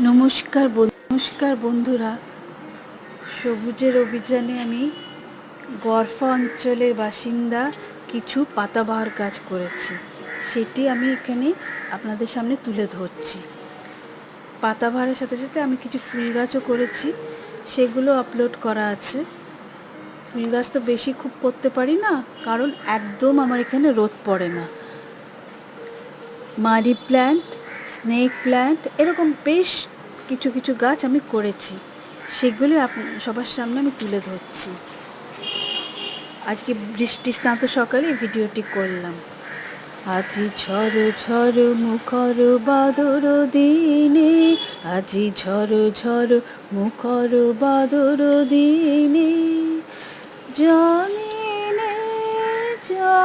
নমস্কার বন্ধুরা, সবুজের অভিযানে আমি গড়ফা অঞ্চলের বাসিন্দা কিছু পাতাবাহার গাছ করেছি, সেটি আমি এখানে আপনাদের সামনে তুলে ধরছি। পাতাবাহারের সাথে সাথে আমি কিছু ফুল গাছও করেছি, সেগুলো আপলোড করা আছে। ফুল গাছ তো বেশি খুব করতে পারি না, কারণ একদম আমার এখানে রোদ পড়ে না। মানি প্ল্যান্ট, স্নেক প্ল্যান্ট, এরকম বেশ কিছু কিছু গাছ আমি করেছি, সেগুলি সবার সামনে আমি তুলে ধরছি। আজকে বৃষ্টি স্নাত সকালে ভিডিওটি করলাম। আজি ঝড় ঝড় মুখর বাদর দিনে, আজি ঝড় ঝড় মুখর বাদর দিনে, জন